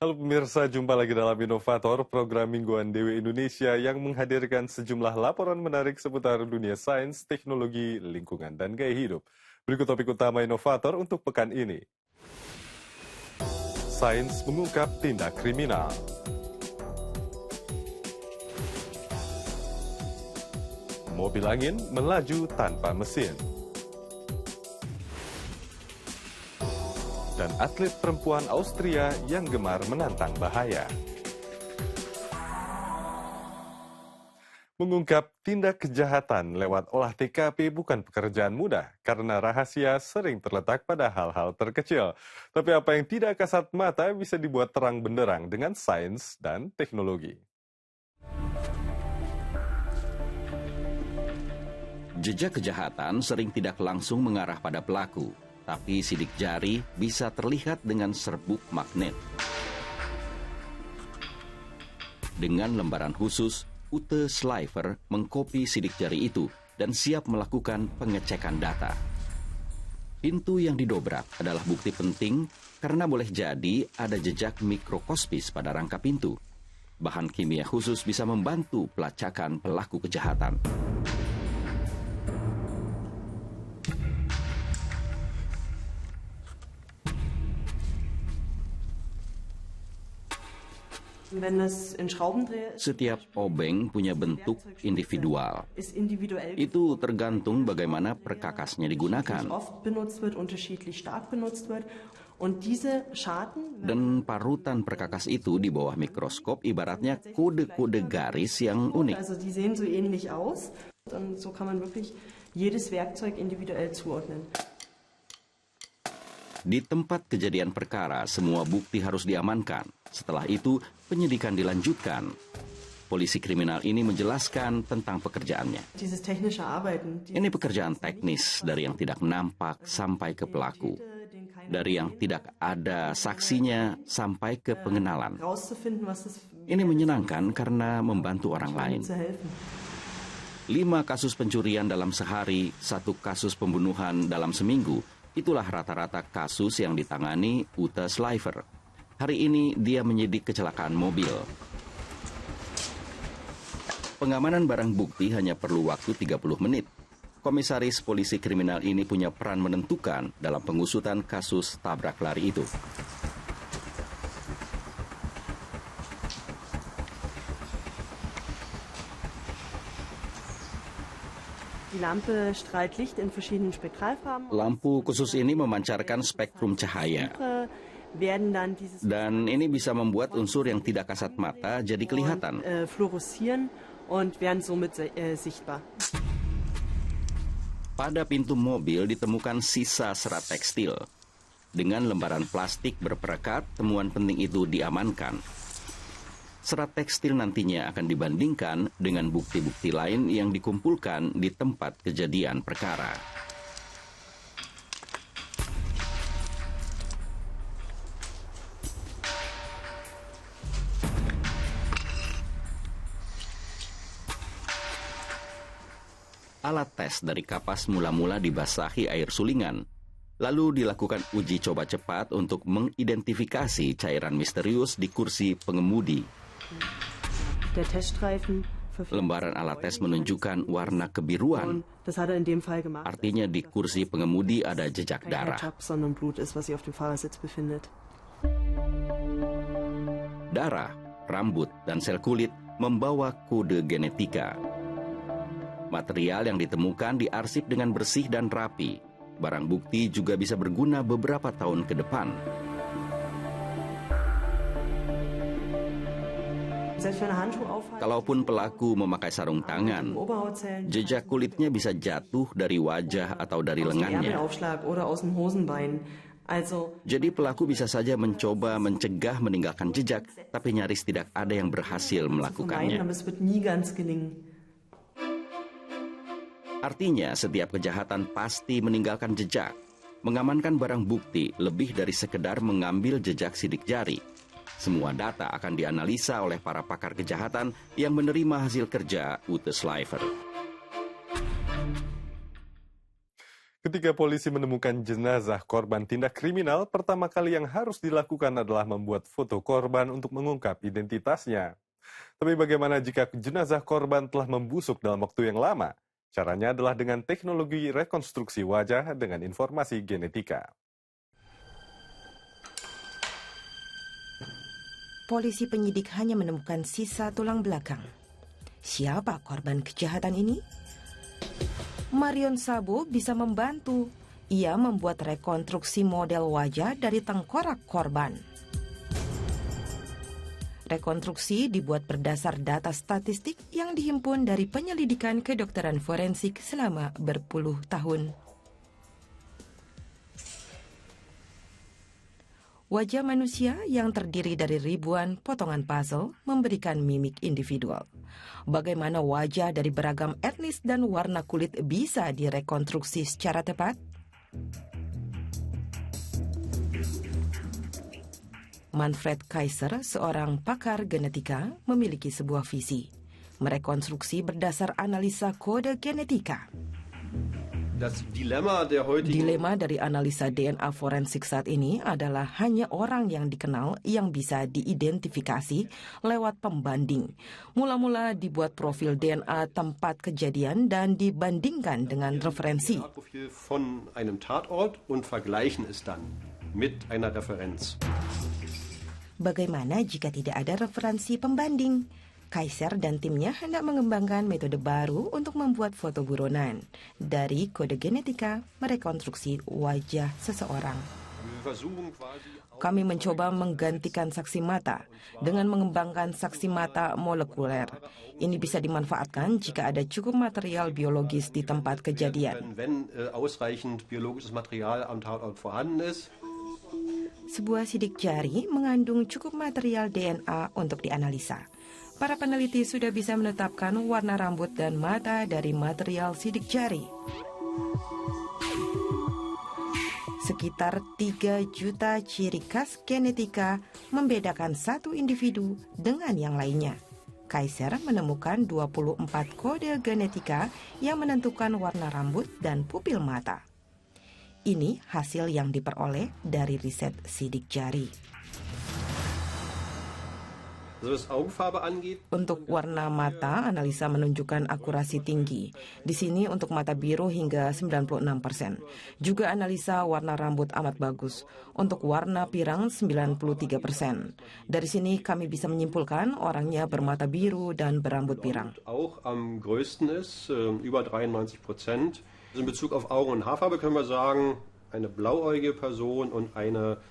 Halo pemirsa, jumpa lagi dalam Inovator, program mingguan Dewi Indonesia yang menghadirkan sejumlah laporan menarik seputar dunia sains, teknologi, lingkungan, dan gaya hidup. Berikut topik utama Inovator untuk pekan ini. Sains mengungkap tindak kriminal. Mobil angin melaju tanpa mesin. Dan atlet perempuan Austria yang gemar menantang bahaya. Mengungkap tindak kejahatan lewat olah TKP bukan pekerjaan mudah karena rahasia sering terletak pada hal-hal terkecil. Tapi apa yang tidak kasat mata bisa dibuat terang benderang dengan sains dan teknologi. Jejak kejahatan sering tidak langsung mengarah pada pelaku. Tapi sidik jari bisa terlihat dengan serbuk magnet. Dengan lembaran khusus, Ute Schleifer mengkopi sidik jari itu dan siap melakukan pengecekan data. Pintu yang didobrak adalah bukti penting karena boleh jadi ada jejak mikroskopis pada rangka pintu. Bahan kimia khusus bisa membantu pelacakan pelaku kejahatan. Setiap obeng punya bentuk individual. Itu tergantung bagaimana perkakasnya digunakan. Dan parutan perkakas itu di bawah mikroskop ibaratnya kode-kode garis yang unik. Di tempat kejadian perkara, semua bukti harus diamankan. Setelah itu, penyidikan dilanjutkan. Polisi kriminal ini menjelaskan tentang pekerjaannya. Ini pekerjaan teknis dari yang tidak nampak sampai ke pelaku. Dari yang tidak ada saksinya sampai ke pengenalan. Ini menyenangkan karena membantu orang lain. 5 kasus pencurian dalam sehari, 1 kasus pembunuhan dalam seminggu. Itulah rata-rata kasus yang ditangani Ute Schleifer. Hari ini dia menyidik kecelakaan mobil. Pengamanan barang bukti hanya perlu waktu 30 menit. Komisaris polisi kriminal ini punya peran menentukan dalam pengusutan kasus tabrak lari itu. Lampu khusus ini memancarkan spektrum cahaya. Dan ini bisa membuat unsur yang tidak kasat mata jadi kelihatan. Pada pintu mobil ditemukan sisa serat tekstil. Dengan lembaran plastik berperekat, temuan penting itu diamankan. Serat tekstil nantinya akan dibandingkan dengan bukti-bukti lain yang dikumpulkan di tempat kejadian perkara. Alat tes dari kapas mula-mula dibasahi air sulingan. Lalu dilakukan uji coba cepat untuk mengidentifikasi cairan misterius di kursi pengemudi. Lembaran alat tes menunjukkan warna kebiruan. Artinya di kursi pengemudi ada jejak darah. Darah, rambut, dan sel kulit membawa kode genetika. Material yang ditemukan diarsip dengan bersih dan rapi. Barang bukti juga bisa berguna beberapa tahun ke depan. Kalaupun pelaku memakai sarung tangan, jejak kulitnya bisa jatuh dari wajah atau dari lengannya. Jadi pelaku bisa saja mencoba mencegah meninggalkan jejak, tapi nyaris tidak ada yang berhasil melakukannya. Artinya, setiap kejahatan pasti meninggalkan jejak. Mengamankan barang bukti lebih dari sekedar mengambil jejak sidik jari. Semua data akan dianalisa oleh para pakar kejahatan yang menerima hasil kerja Ute Schleifer. Ketika polisi menemukan jenazah korban tindak kriminal, pertama kali yang harus dilakukan adalah membuat foto korban untuk mengungkap identitasnya. Tapi bagaimana jika jenazah korban telah membusuk dalam waktu yang lama? Caranya adalah dengan teknologi rekonstruksi wajah dengan informasi genetika. Polisi penyidik hanya menemukan sisa tulang belakang. Siapa korban kejahatan ini? Marion Sabo bisa membantu. Ia membuat rekonstruksi model wajah dari tengkorak korban. Rekonstruksi dibuat berdasar data statistik yang dihimpun dari penyelidikan kedokteran forensik selama berpuluh tahun. Wajah manusia yang terdiri dari ribuan potongan puzzle memberikan mimik individual. Bagaimana wajah dari beragam etnis dan warna kulit bisa direkonstruksi secara tepat? Manfred Kaiser, seorang pakar genetika, memiliki sebuah visi. Merekonstruksi berdasar analisa kode genetika. Dilema dari analisa DNA forensik saat ini adalah hanya orang yang dikenal yang bisa diidentifikasi lewat pembanding. Mula-mula dibuat profil DNA tempat kejadian dan dibandingkan dengan referensi. Bagaimana jika tidak ada referensi pembanding? Kaiser dan timnya hendak mengembangkan metode baru untuk membuat foto buronan. Dari kode genetika, merekonstruksi wajah seseorang. Kami mencoba menggantikan saksi mata dengan mengembangkan saksi mata molekuler. Ini bisa dimanfaatkan jika ada cukup material biologis di tempat kejadian. Sebuah sidik jari mengandung cukup material DNA untuk dianalisa. Para peneliti sudah bisa menetapkan warna rambut dan mata dari material sidik jari. Sekitar 3 juta ciri khas genetika membedakan satu individu dengan yang lainnya. Kaiser menemukan 24 kode genetika yang menentukan warna rambut dan pupil mata. Ini hasil yang diperoleh dari riset sidik jari. Untuk warna mata, analisa menunjukkan akurasi tinggi. Di sini untuk mata biru hingga 96%. Juga analisa warna rambut amat bagus. Untuk warna pirang 93%. Dari sini kami bisa menyimpulkan orangnya bermata biru dan berambut pirang. Am größten ist über 93%. In Bezug auf Augen- und Haarfarbe können wir sagen, eine blauäugige Person und eine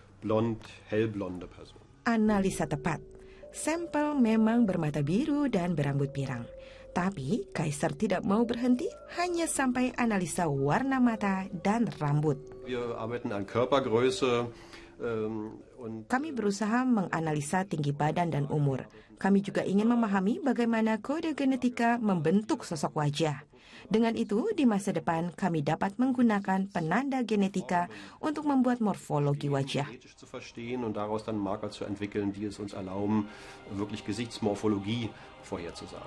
hellblonde Person. Analisa tepat. Sampel memang bermata biru dan berambut pirang. Tapi Kaiser tidak mau berhenti hanya sampai analisa warna mata dan rambut. Wir arbeiten an Körpergröße. Kami berusaha menganalisa tinggi badan dan umur. Kami juga ingin memahami bagaimana kode genetika membentuk sosok wajah. Dengan itu, di masa depan kami dapat menggunakan penanda genetika untuk membuat morfologi wajah. Und daraus dann Marker zu entwickeln, die es uns erlauben, wirklich Gesichtsmorphologie vorherzusagen.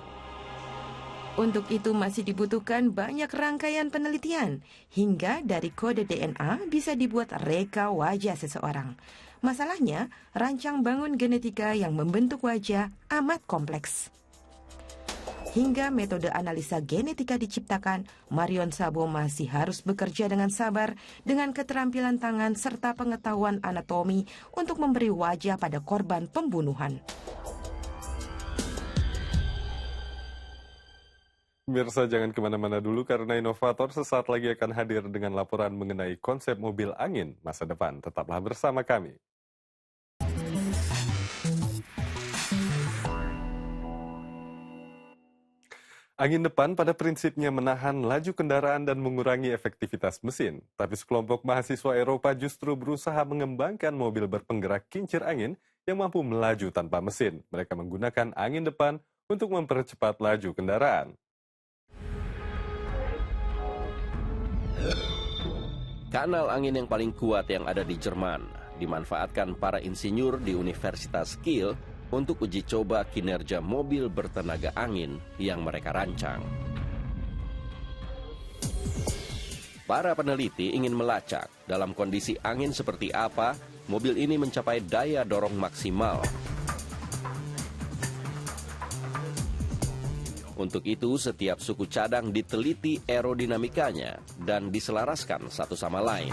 Untuk itu masih dibutuhkan banyak rangkaian penelitian, hingga dari kode DNA bisa dibuat reka wajah seseorang. Masalahnya, rancang bangun genetika yang membentuk wajah amat kompleks. Hingga metode analisa genetika diciptakan, Marion Sabo masih harus bekerja dengan sabar dengan keterampilan tangan serta pengetahuan anatomi untuk memberi wajah pada korban pembunuhan. Pemirsa, jangan kemana-mana dulu karena inovator sesaat lagi akan hadir dengan laporan mengenai konsep mobil angin masa depan. Tetaplah bersama kami. Angin depan pada prinsipnya menahan laju kendaraan dan mengurangi efektivitas mesin. Tapi sekelompok mahasiswa Eropa justru berusaha mengembangkan mobil berpenggerak kincir angin yang mampu melaju tanpa mesin. Mereka menggunakan angin depan untuk mempercepat laju kendaraan. Kanal angin yang paling kuat yang ada di Jerman dimanfaatkan para insinyur di Universitas Kiel untuk uji coba kinerja mobil bertenaga angin yang mereka rancang. Para peneliti ingin melacak dalam kondisi angin seperti apa mobil ini mencapai daya dorong maksimal. Untuk itu, setiap suku cadang diteliti aerodinamikanya dan diselaraskan satu sama lain.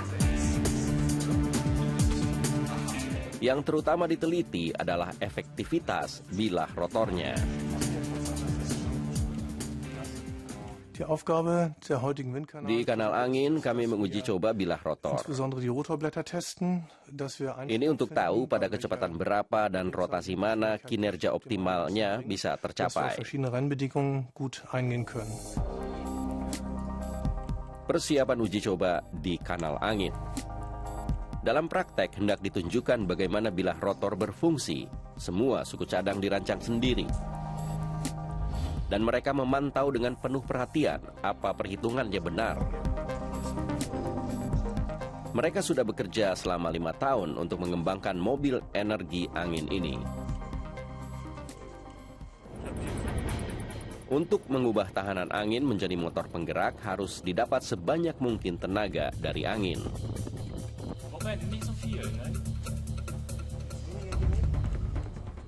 Yang terutama diteliti adalah efektivitas bilah rotornya. Di kanal angin, kami menguji coba bilah rotor. Ini untuk tahu pada kecepatan berapa dan rotasi mana kinerja optimalnya bisa tercapai. Persiapan uji coba di kanal angin. Dalam praktek hendak ditunjukkan bagaimana bilah rotor berfungsi. Semua suku cadang dirancang sendiri. Dan mereka memantau dengan penuh perhatian apa perhitungannya benar. Mereka sudah bekerja selama 5 tahun untuk mengembangkan mobil energi angin ini. Untuk mengubah tahanan angin menjadi motor penggerak harus didapat sebanyak mungkin tenaga dari angin.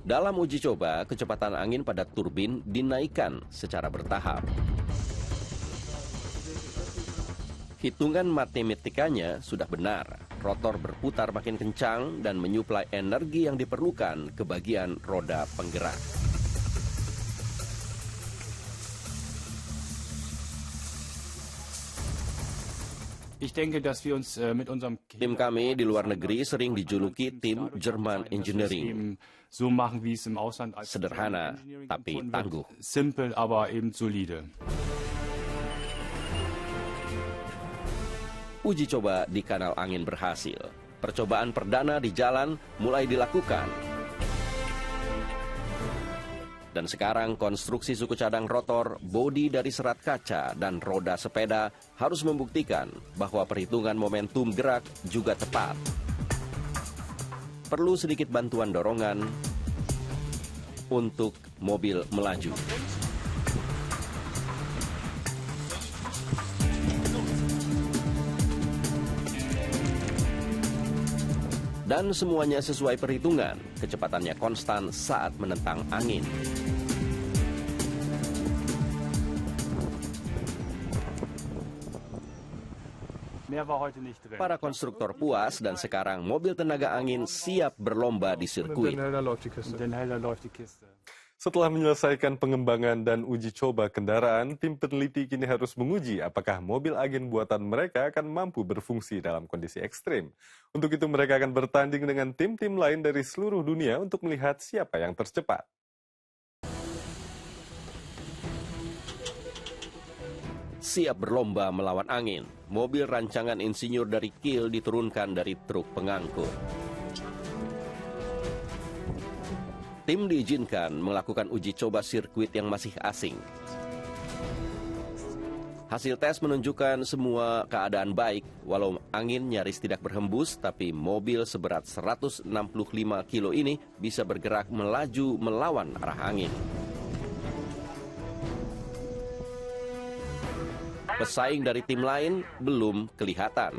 Dalam uji coba, kecepatan angin pada turbin dinaikkan secara bertahap. Hitungan matematikanya sudah benar. Rotor berputar makin kencang dan menyuplai energi yang diperlukan ke bagian roda penggerak. Tim kami di luar negeri sering dijuluki tim German Engineering. Sederhana, tapi tangguh. Uji coba di kanal angin berhasil. Percobaan perdana di jalan mulai dilakukan. Dan sekarang konstruksi suku cadang rotor, bodi dari serat kaca, dan roda sepeda harus membuktikan bahwa perhitungan momentum gerak juga tepat. Perlu sedikit bantuan dorongan untuk mobil melaju. Dan semuanya sesuai perhitungan, kecepatannya konstan saat menentang angin. Para konstruktor puas dan sekarang mobil tenaga angin siap berlomba di sirkuit. Setelah menyelesaikan pengembangan dan uji coba kendaraan, tim peneliti kini harus menguji apakah mobil angin buatan mereka akan mampu berfungsi dalam kondisi ekstrim. Untuk itu mereka akan bertanding dengan tim-tim lain dari seluruh dunia untuk melihat siapa yang tercepat. Siap berlomba melawan angin, mobil rancangan insinyur dari Kiel diturunkan dari truk pengangkut. Tim diizinkan melakukan uji coba sirkuit yang masih asing. Hasil tes menunjukkan semua keadaan baik, walau angin nyaris tidak berhembus, tapi mobil seberat 165 kilo ini bisa bergerak melaju melawan arah angin. Pesaing dari tim lain belum kelihatan.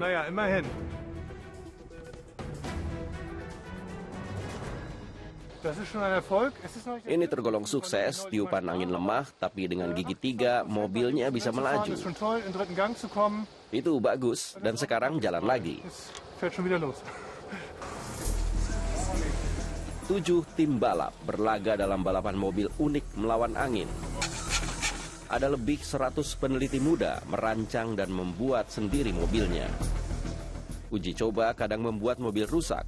Ini tergolong sukses, tiupan angin lemah, tapi dengan gigi 3 mobilnya bisa melaju. Itu bagus, dan sekarang jalan lagi. 7 tim balap berlaga dalam balapan mobil unik melawan angin. Ada lebih 100 peneliti muda merancang dan membuat sendiri mobilnya. Uji coba kadang membuat mobil rusak.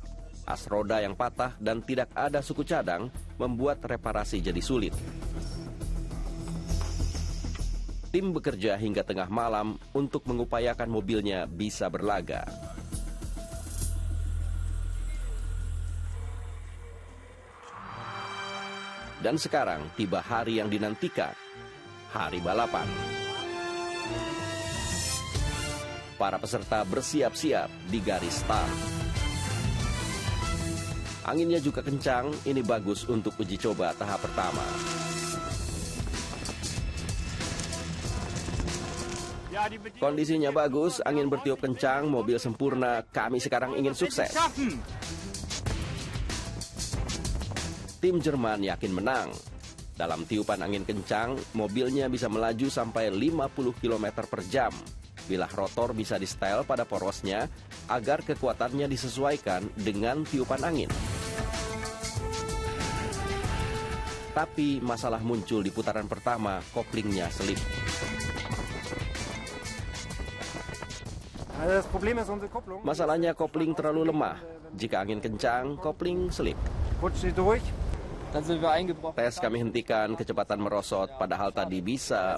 As roda yang patah dan tidak ada suku cadang membuat reparasi jadi sulit. Tim bekerja hingga tengah malam untuk mengupayakan mobilnya bisa berlaga. Dan sekarang tiba hari yang dinantikan, hari balapan. Para peserta bersiap-siap di garis start. Anginnya juga kencang, ini bagus untuk uji coba tahap pertama. Kondisinya bagus, angin bertiup kencang, mobil sempurna, kami sekarang ingin sukses. Tim Jerman yakin menang. Dalam tiupan angin kencang, mobilnya bisa melaju sampai 50 km per jam. Bilah rotor bisa di-setel pada porosnya agar kekuatannya disesuaikan dengan tiupan angin. Tapi masalah muncul di putaran pertama, koplingnya selip. Masalahnya kopling terlalu lemah. Jika angin kencang, kopling selip. Tes kami hentikan, kecepatan merosot, padahal tadi bisa.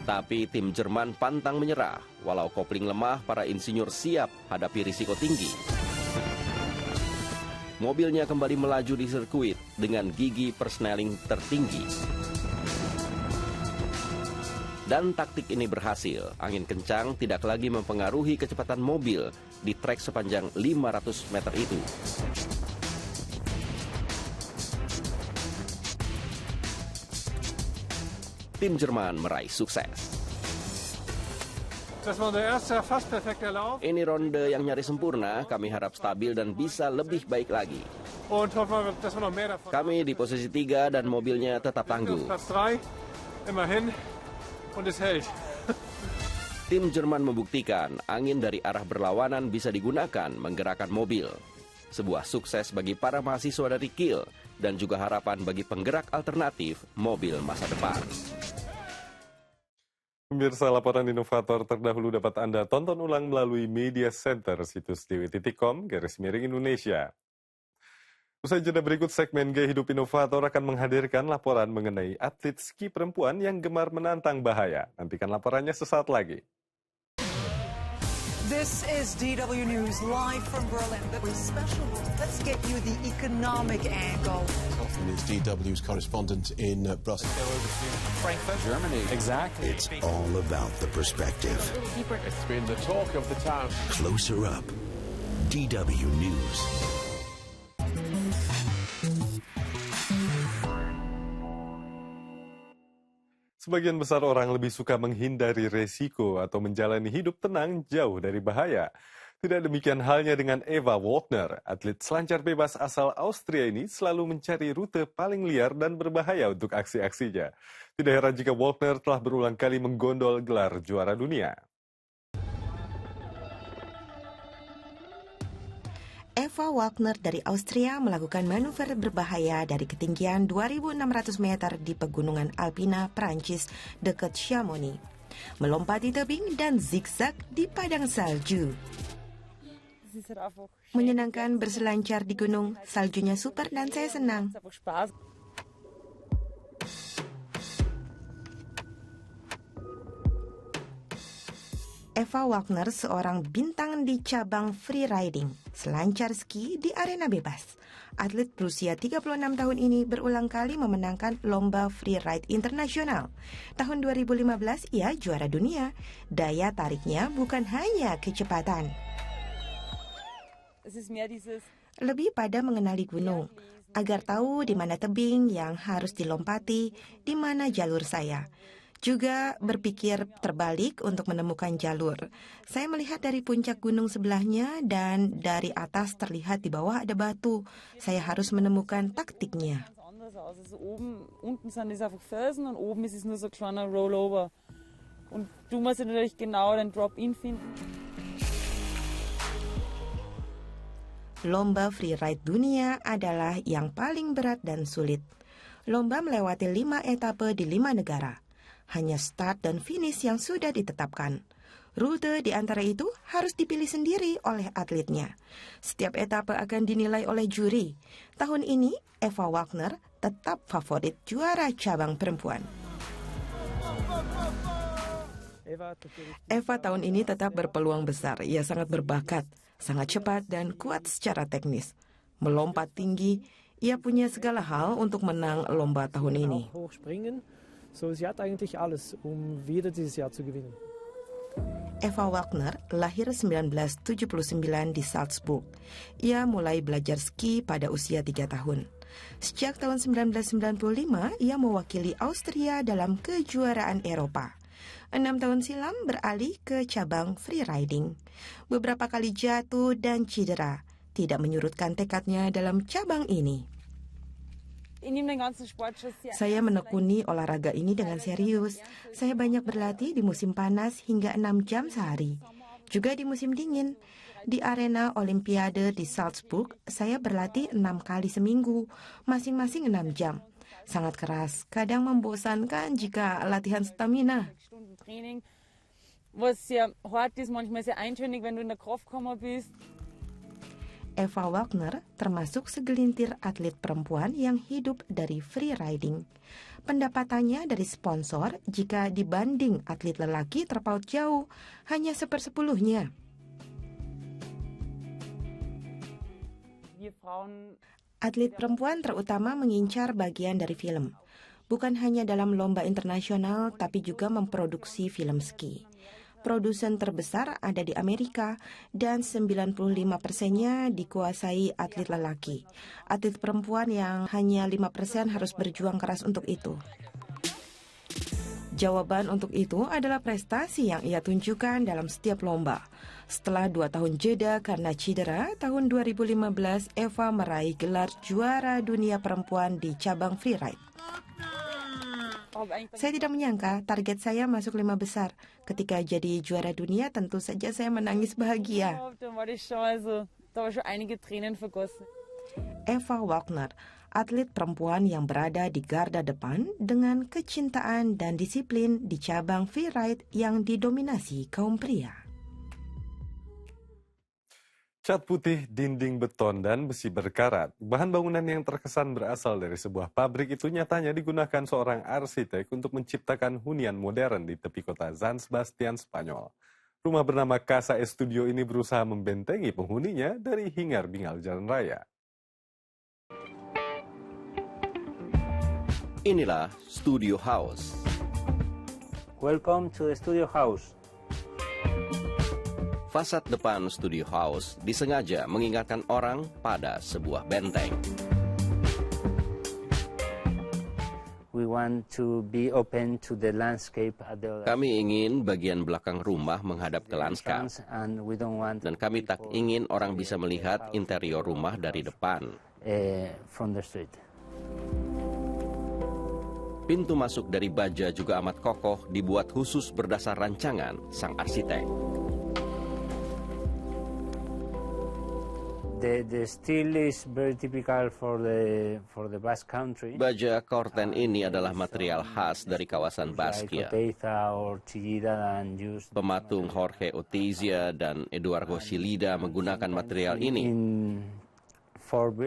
Tapi tim Jerman pantang menyerah. Walau kopling lemah, para insinyur siap hadapi risiko tinggi. Mobilnya kembali melaju di sirkuit dengan gigi persneling tertinggi. Dan taktik ini berhasil. Angin kencang tidak lagi mempengaruhi kecepatan mobil di trek sepanjang 500 meter itu. Tim Jerman meraih sukses. Ini ronde yang nyaris sempurna, kami harap stabil dan bisa lebih baik lagi. Kami di posisi 3 dan mobilnya tetap tangguh. Tim Jerman membuktikan angin dari arah berlawanan bisa digunakan menggerakkan mobil. Sebuah sukses bagi para mahasiswa dari Kiel dan juga harapan bagi penggerak alternatif mobil masa depan. Pemirsa, laporan inovator terdahulu dapat Anda tonton ulang melalui media center situs dw.com/Indonesia. Usai jeda berikut, segmen Gaya Hidup Inovator akan menghadirkan laporan mengenai atlet ski perempuan yang gemar menantang bahaya. Nantikan laporannya sesaat lagi. This is DW News live from Berlin. Very special. Let's get you the economic angle. Hoffman is DW's correspondent in Brussels. Frankfurt, Germany. Exactly. It's all about the perspective. It's been the talk of the town. Closer up. DW News. Sebagian besar orang lebih suka menghindari resiko atau menjalani hidup tenang jauh dari bahaya. Tidak demikian halnya dengan Eva Wagner. Atlet selancar bebas asal Austria ini selalu mencari rute paling liar dan berbahaya untuk aksi-aksinya. Tidak heran jika Wagner telah berulang kali menggondol gelar juara dunia. Eva Wagner dari Austria melakukan manuver berbahaya dari ketinggian 2.600 meter di pegunungan Alpina, Prancis, dekat Chamonix. Melompati tebing dan zigzag di padang salju. Menyenangkan berselancar di gunung, saljunya super dan saya senang. Eva Wagner seorang bintang di cabang freeriding, selancar ski di arena bebas. Atlet berusia 36 tahun ini berulang kali memenangkan lomba freeride internasional. Tahun 2015 ia juara dunia. Daya tariknya bukan hanya kecepatan. Lebih pada mengenali gunung, agar tahu di mana tebing yang harus dilompati, di mana jalur saya. Juga berpikir terbalik untuk menemukan jalur. Saya melihat dari puncak gunung sebelahnya dan dari atas terlihat di bawah ada batu. Saya harus menemukan taktiknya. Unten sind es einfach Felsen und oben ist es nur so ein kleiner Rollover. Und du musst natürlich genau den Drop-In finden. Lomba freeride dunia adalah yang paling berat dan sulit. Lomba melewati 5 etape di 5 negara. Hanya start dan finish yang sudah ditetapkan. Rute di antara itu harus dipilih sendiri oleh atletnya. Setiap etape akan dinilai oleh juri. Tahun ini, Eva Wagner tetap favorit juara cabang perempuan. Eva tahun ini tetap berpeluang besar. Ia sangat berbakat, sangat cepat dan kuat secara teknis. Melompat tinggi, ia punya segala hal untuk menang lomba tahun ini. So, sie hat eigentlich alles, wieder dieses Jahr zu gewinnen. Eva Wagner lahir 1979 di Salzburg. Ia mulai belajar ski pada usia 3 tahun. Sejak tahun 1995, ia mewakili Austria dalam kejuaraan Eropa. 6 tahun silam beralih ke cabang freeriding. Beberapa kali jatuh dan cedera tidak menyurutkan tekadnya dalam cabang ini. Saya menekuni olahraga ini dengan serius. Saya banyak berlatih di musim panas hingga 6 jam sehari. Juga di musim dingin. Di arena Olimpiade di Salzburg, saya berlatih 6 kali seminggu, masing-masing 6 jam. Sangat keras, kadang membosankan jika latihan stamina. Eva Wagner termasuk segelintir atlet perempuan yang hidup dari freeriding. Pendapatannya dari sponsor jika dibanding atlet lelaki terpaut jauh, hanya 1/10-nya. Atlet perempuan terutama mengincar bagian dari film. Bukan hanya dalam lomba internasional, tapi juga memproduksi film ski. Produsen terbesar ada di Amerika dan 95%-nya dikuasai atlet lelaki. Atlet perempuan yang hanya 5% harus berjuang keras untuk itu. Jawaban untuk itu adalah prestasi yang ia tunjukkan dalam setiap lomba. Setelah 2 tahun jeda karena cedera, tahun 2015 Eva meraih gelar juara dunia perempuan di cabang freeride. Saya tidak menyangka target saya masuk 5 besar. Ketika jadi juara dunia tentu saja saya menangis bahagia. Eva Wagner, atlet perempuan yang berada di garda depan dengan kecintaan dan disiplin di cabang freeride yang didominasi kaum pria. Cat putih, dinding beton, dan besi berkarat. Bahan bangunan yang terkesan berasal dari sebuah pabrik itu nyatanya digunakan seorang arsitek untuk menciptakan hunian modern di tepi kota San Sebastian, Spanyol. Rumah bernama Casa Estudio ini berusaha membentengi penghuninya dari hingar-bingar jalan raya. Inilah Studio House. Welcome to the Studio House. Fasad depan Studio House disengaja mengingatkan orang pada sebuah benteng. We want to be open to the landscape at the Kami ingin bagian belakang rumah menghadap ke lanskap. Dan kami tak ingin orang bisa melihat interior rumah dari depan. From the street. Pintu masuk dari baja juga amat kokoh, dibuat khusus berdasar rancangan sang arsitek. The steel is very typical for the Basque Country. Baja korten ini adalah material khas dari kawasan Baskia. Pematung Jorge Oteiza dan Eduardo Chillida menggunakan material ini.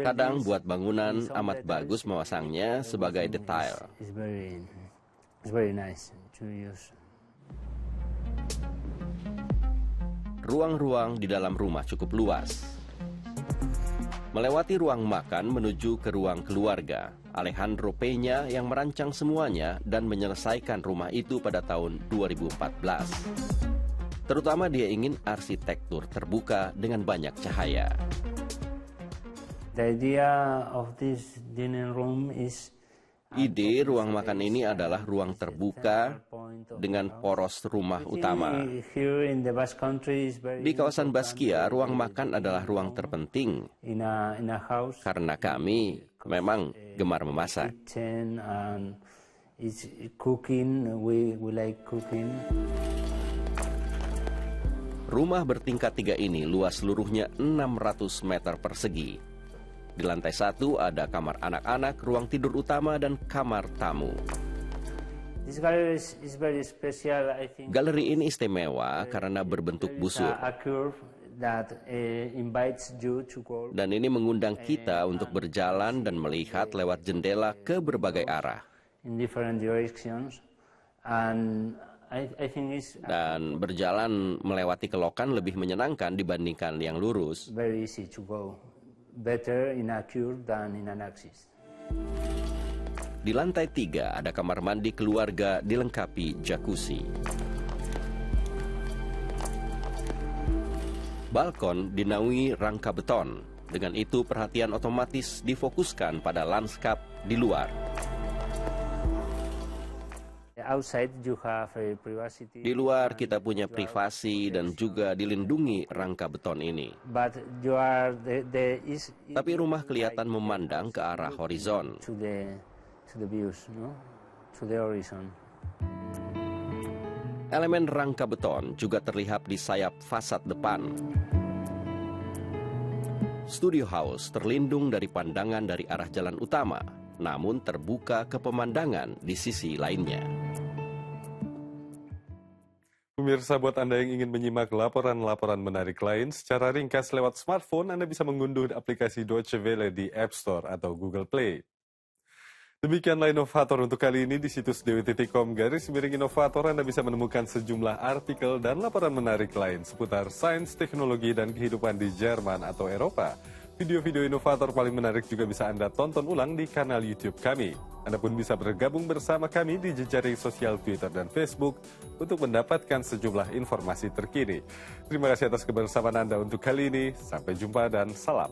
Kadang buat bangunan amat bagus memasangnya sebagai detail. It's very nice to use. Ruang-ruang di dalam rumah cukup luas. Melewati ruang makan menuju ke ruang keluarga, Alejandro Peña yang merancang semuanya dan menyelesaikan rumah itu pada tahun 2014. Terutama dia ingin arsitektur terbuka dengan banyak cahaya. The idea of this dining room is Ide ruang makan ini adalah ruang terbuka dengan poros rumah utama. Di kawasan Baskia, ruang makan adalah ruang terpenting karena kami memang gemar memasak. Rumah bertingkat 3 ini luas seluruhnya 600 meter persegi. Di lantai 1 ada kamar anak-anak, ruang tidur utama, dan kamar tamu. Galeri ini istimewa karena berbentuk busur. Dan ini mengundang kita untuk berjalan dan melihat lewat jendela ke berbagai arah. Dan berjalan melewati kelokan lebih menyenangkan dibandingkan yang lurus. Better in a curve than in an axis. Di lantai 3 ada kamar mandi keluarga dilengkapi jacuzzi. Balkon dinaungi rangka beton. Dengan itu, perhatian otomatis difokuskan pada lanskap di luar. Di luar kita punya privasi dan juga dilindungi rangka beton ini. Tapi rumah kelihatan memandang ke arah horizon. Elemen rangka beton juga terlihat di sayap fasad depan. Studio House terlindung dari pandangan dari arah jalan utama, namun terbuka ke pemandangan di sisi lainnya. Pemirsa, buat Anda yang ingin menyimak laporan-laporan menarik lain secara ringkas lewat smartphone, Anda bisa mengunduh aplikasi Deutsche Welle di App Store atau Google Play. Demikianlah Inovator untuk kali ini. Di situs dewi.com/inovator Anda bisa menemukan sejumlah artikel dan laporan menarik lain seputar sains, teknologi, dan kehidupan di Jerman atau Eropa. Video-video inovator paling menarik juga bisa Anda tonton ulang di kanal YouTube kami. Anda pun bisa bergabung bersama kami di jejaring sosial Twitter dan Facebook untuk mendapatkan sejumlah informasi terkini. Terima kasih atas kebersamaan Anda untuk kali ini. Sampai jumpa dan salam.